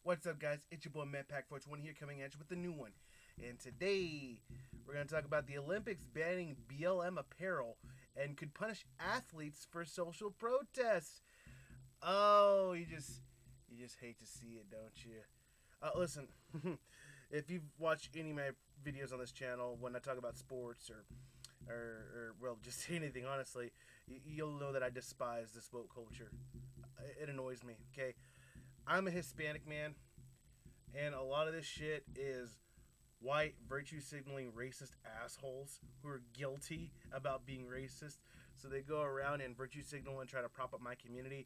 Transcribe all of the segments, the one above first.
What's up, guys? It's your boy MatPack421 here, coming at you with the new one. And today, we're going to talk about the Olympics banning BLM apparel and could punish athletes for social protests. Oh, you just hate to see it, don't you? Listen, if you've watched any of my videos on this channel, when I talk about sports or well, just anything, honestly, you'll know that I despise this woke culture. It annoys me, okay? I'm a Hispanic man, and a lot of this shit is white, virtue signaling, racist assholes who are guilty about being racist. So they go around and virtue signal and try to prop up my community,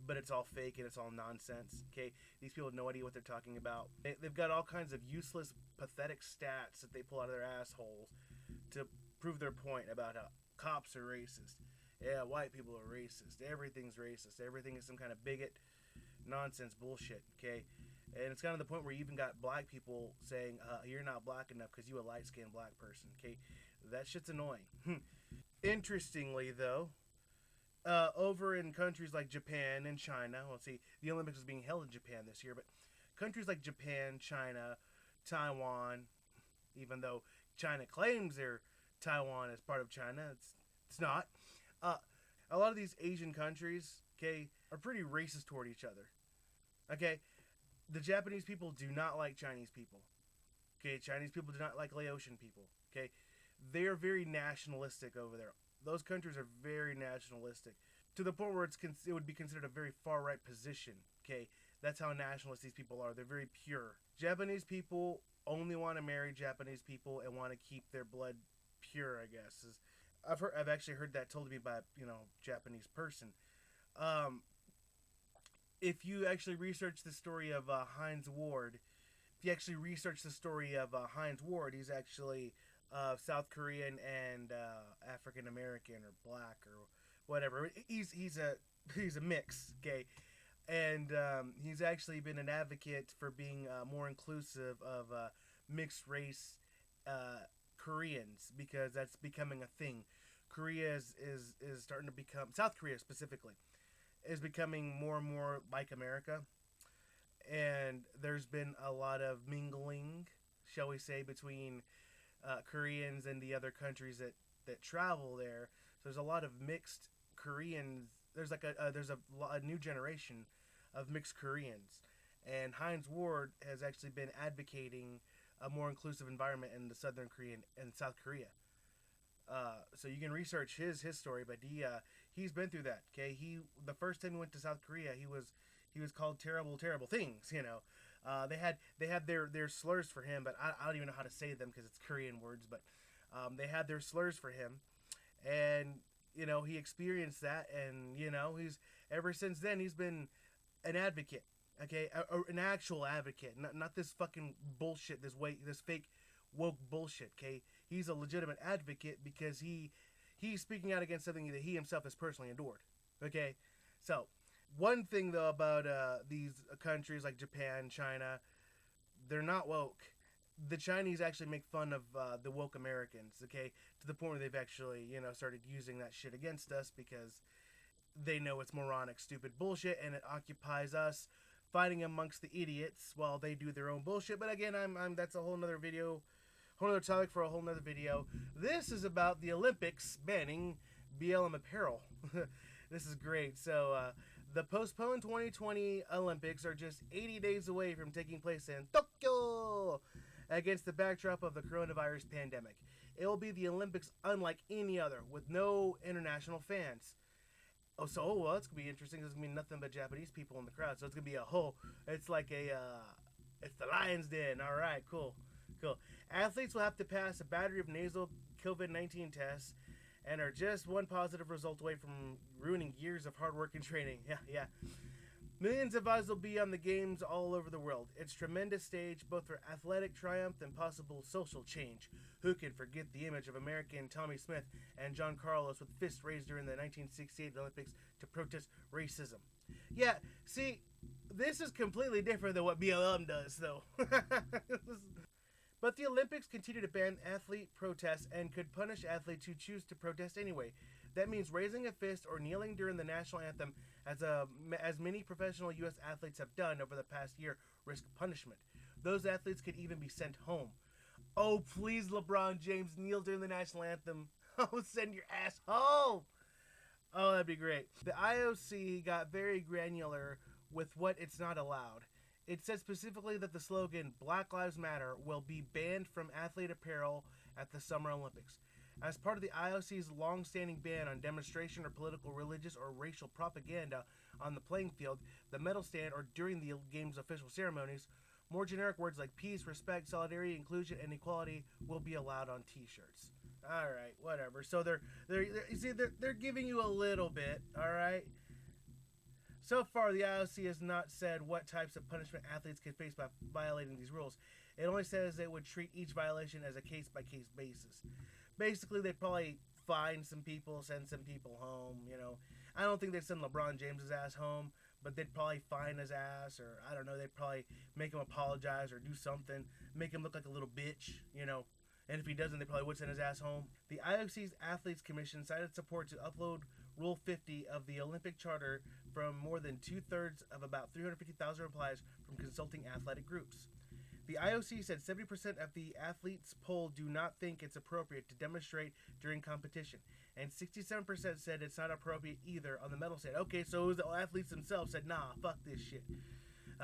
but it's all fake and it's all nonsense. Okay, these people have no idea what they're talking about. They've got all kinds of useless, pathetic stats that they pull out of their assholes to prove their point about how cops are racist. Yeah, white people are racist. Everything's racist. Everything is some kind of bigot. Nonsense bullshit, okay? And it's kind of the point where you even got black people saying, you're not black enough because you a light-skinned black person, okay? That shit's annoying. Interestingly, though, over in countries like Japan and China, well, see, the Olympics is being held in Japan this year, but countries like Japan, China, Taiwan, even though China claims Taiwan is part of China, it's not. A lot of these Asian countries, okay, are pretty racist toward each other. Okay, the Japanese people do not like Chinese people. Okay, Chinese people do not like Laotian people. Okay, they are very nationalistic over there. Those countries are very nationalistic to the point where it would be considered a very far right position. Okay, that's how nationalist these people are. They're very pure. Japanese people only want to marry Japanese people and want to keep their blood pure, I guess. I've actually heard that told to me by Japanese person. If you actually research the story of Heinz Ward, he's actually South Korean and African American or black or whatever. He's a mix, okay, and he's actually been an advocate for being more inclusive of mixed race Koreans, because that's becoming a thing. Korea is starting to become, South Korea specifically, is becoming more and more like America. And there's been a lot of mingling, shall we say, between Koreans and the other countries that travel there. So there's a lot of mixed Koreans. There's like a new generation of mixed Koreans. And Heinz Ward has actually been advocating a more inclusive environment in the Southern Korea and South Korea. So you can research his story, but he's been through that. Okay, the first time he went to South Korea, he was called terrible things. They had their slurs for him, but I don't even know how to say them because it's Korean words. But they had their slurs for him, and he experienced that, and he's ever since then he's been an advocate. Okay, an actual advocate, not this fucking bullshit, this fake woke bullshit. Okay, he's a legitimate advocate because he's speaking out against something that he himself has personally endured. Okay, so one thing though about these countries like Japan, China, they're not woke. The Chinese actually make fun of the woke Americans. Okay, to the point where they've actually started using that shit against us because they know it's moronic, stupid bullshit, and it occupies us fighting amongst the idiots while they do their own bullshit. But again, that's a whole nother video, whole nother topic for a whole nother video. This is about the Olympics banning BLM apparel. This is great. So the postponed 2020 Olympics are just 80 days away from taking place in Tokyo against the backdrop of the coronavirus pandemic. It will be the Olympics unlike any other, with no international fans. Well, it's going to be interesting. There's going to be nothing but Japanese people in the crowd. So it's going to be it's like it's the Lion's Den. All right, cool. Athletes will have to pass a battery of nasal COVID-19 tests and are just one positive result away from ruining years of hard work and training. Yeah. Millions of eyes will be on the games all over the world. It's a tremendous stage, both for athletic triumph and possible social change. Who can forget the image of American Tommy Smith and John Carlos with fists raised during the 1968 Olympics to protest racism? Yeah, see, this is completely different than what BLM does, though. But the Olympics continue to ban athlete protests and could punish athletes who choose to protest anyway. That means raising a fist or kneeling during the national anthem, as many professional U.S. athletes have done over the past year, risk punishment. Those athletes could even be sent home. Oh, please, LeBron James, kneel during the national anthem. Oh, send your ass home. Oh, that'd be great. The IOC got very granular with what it's not allowed. It said specifically that the slogan Black Lives Matter will be banned from athlete apparel at the Summer Olympics. As part of the IOC's long-standing ban on demonstration or political, religious, or racial propaganda on the playing field, the medal stand, or during the game's official ceremonies, more generic words like peace, respect, solidarity, inclusion, and equality will be allowed on T-shirts. All right, whatever. So they're giving you a little bit. All right. So far, the IOC has not said what types of punishment athletes can face by violating these rules. It only says it would treat each violation as a case-by-case basis. Basically, they'd probably fine some people, send some people home, you know. I don't think they'd send LeBron James's ass home, but they'd probably fine his ass, or I don't know, they'd probably make him apologize or do something, make him look like a little bitch, you know. And if he doesn't, they probably would send his ass home. The IOC's Athletes Commission cited support to upload Rule 50 of the Olympic Charter from more than two-thirds of about 350,000 replies from consulting athletic groups. The IOC said 70% of the athletes polled do not think it's appropriate to demonstrate during competition, and 67% said it's not appropriate either on the medal stand. Okay, so it was the athletes themselves said, nah, fuck this shit.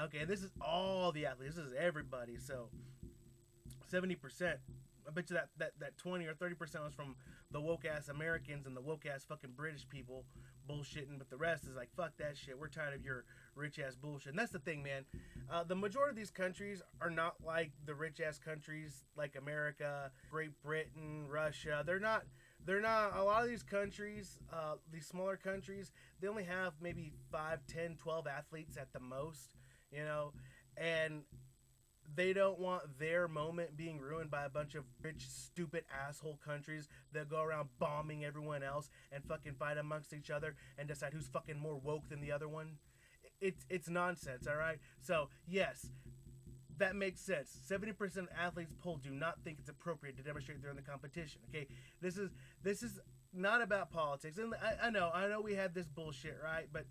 Okay, and this is all the athletes. This is everybody. So 70%. I bet you that 20 or 30% was from the woke ass Americans and the woke ass fucking British people bullshitting, but the rest is like, fuck that shit. We're tired of your rich ass bullshit. And that's the thing, man. The majority of these countries are not like the rich ass countries like America, Great Britain, Russia. They're not. A lot of these countries, these smaller countries, they only have maybe 5, 10, 12 athletes at the most, you know, and they don't want their moment being ruined by a bunch of rich, stupid asshole countries that go around bombing everyone else and fucking fight amongst each other and decide who's fucking more woke than the other one. It's nonsense, all right? So, yes, that makes sense. 70% of athletes polled do not think it's appropriate to demonstrate during the competition, okay? This is not about politics. And I know we had this bullshit, right? But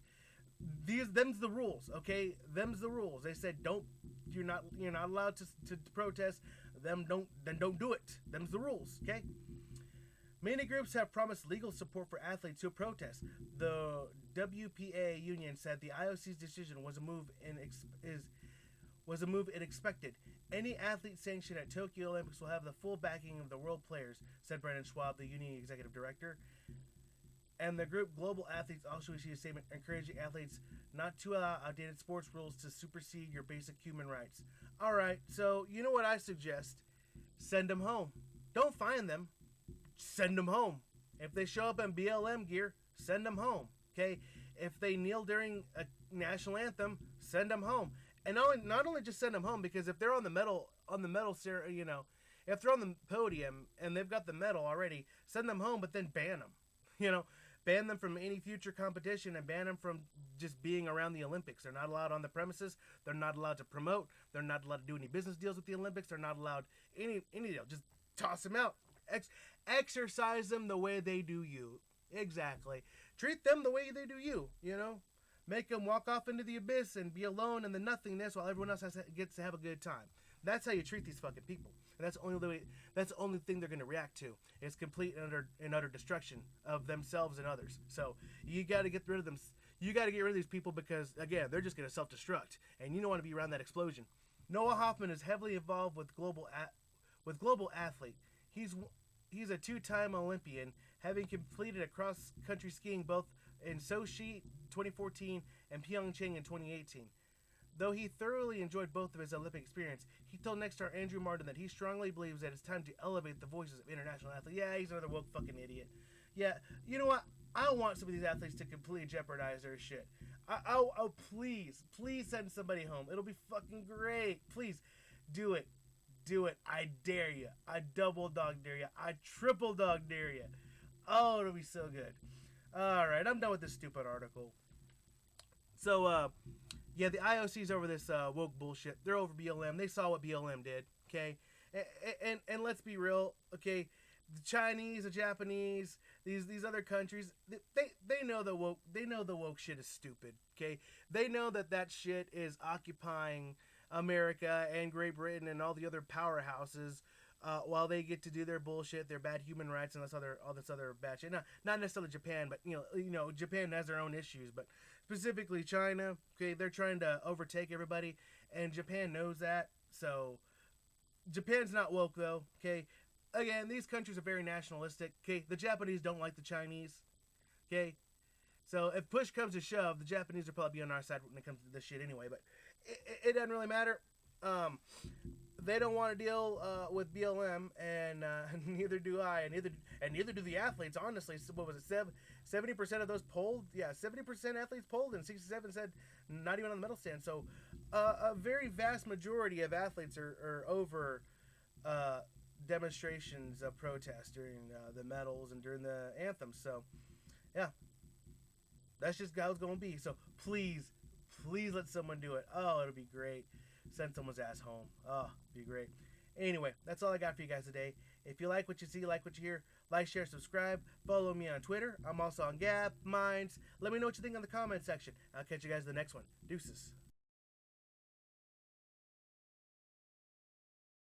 them's the rules, okay? Them's the rules. They said you're not allowed to protest. Then don't do it. Them's the rules, okay? Many groups have promised legal support for athletes who protest. The WPA union said the IOC's decision was a move it expected. Any athlete sanctioned at Tokyo Olympics will have the full backing of the world players, said Brandon Schwab, the union executive director. And the group Global Athletes also issued a statement encouraging athletes not to allow outdated sports rules to supersede your basic human rights. All right, so you know what I suggest? Send them home. Don't fine them. Send them home. If they show up in BLM gear, send them home. Okay? If they kneel during a national anthem, send them home. And not only just send them home, because if they're on the medal, you know, if they're on the podium and they've got the medal already, send them home, but then ban them. You know, ban them from any future competition and ban them from just being around the Olympics. They're not allowed on the premises. They're not allowed to promote. They're not allowed to do any business deals with the Olympics. They're not allowed any deal. Just toss them out. Exercise them the way they do you. Exactly. Treat them the way they do you, you know. Make them walk off into the abyss and be alone in the nothingness while everyone else gets to have a good time. That's how you treat these fucking people. And that's the only thing they're going to react to. It's complete and utter destruction of themselves and others. So you got to get rid of them. You got to get rid of these people because, again, they're just going to self-destruct. And you don't want to be around that explosion. Noah Hoffman is heavily involved with Global Athlete. He's a two-time Olympian, having completed a cross-country skiing both in Sochi 2014 and Pyeongchang in 2018. Though he thoroughly enjoyed both of his Olympic experience, he told Next Star Andrew Martin that he strongly believes that it's time to elevate the voices of international athletes. Yeah, he's another woke fucking idiot. Yeah, you know what? I don't want some of these athletes to completely jeopardize their shit. Oh, please send somebody home. It'll be fucking great. Please, do it. Do it. I dare you. I double dog dare you. I triple dog dare you. Oh, it'll be so good. All right, I'm done with this stupid article. So, yeah, the IOC's over this woke bullshit. They're over BLM. They saw what BLM did, okay? And let's be real, okay? The Chinese, the Japanese, these other countries, they know the woke shit is stupid. Okay, they know that shit is occupying America and Great Britain and all the other powerhouses, while they get to do their bullshit, their bad human rights and all this other bad shit. Not necessarily Japan, but Japan has their own issues, but specifically China. Okay, they're trying to overtake everybody, and Japan knows that. So Japan's not woke though. Okay, again, these countries are very nationalistic. Okay, the Japanese don't like the Chinese. Okay, so if push comes to shove, the Japanese will probably be on our side when it comes to this shit anyway. But it doesn't really matter. Um, they don't want to deal with BLM, and neither do I, and neither do the athletes. Honestly, so what was it? 70% of those polled, yeah, 70% athletes polled, and 67 said not even on the medal stand. So a very vast majority of athletes are over uh, demonstrations of protest during the medals and during the anthems. So yeah, that's just how it's gonna be. So please let someone do it. Oh, it'll be great. Send someone's ass home. Oh, be great. Anyway, that's all I got for you guys today. If you like what you see, like what you hear, like, share, subscribe. Follow me on Twitter. I'm also on Gap, Minds. Let me know what you think in the comment section. I'll catch you guys in the next one. Deuces.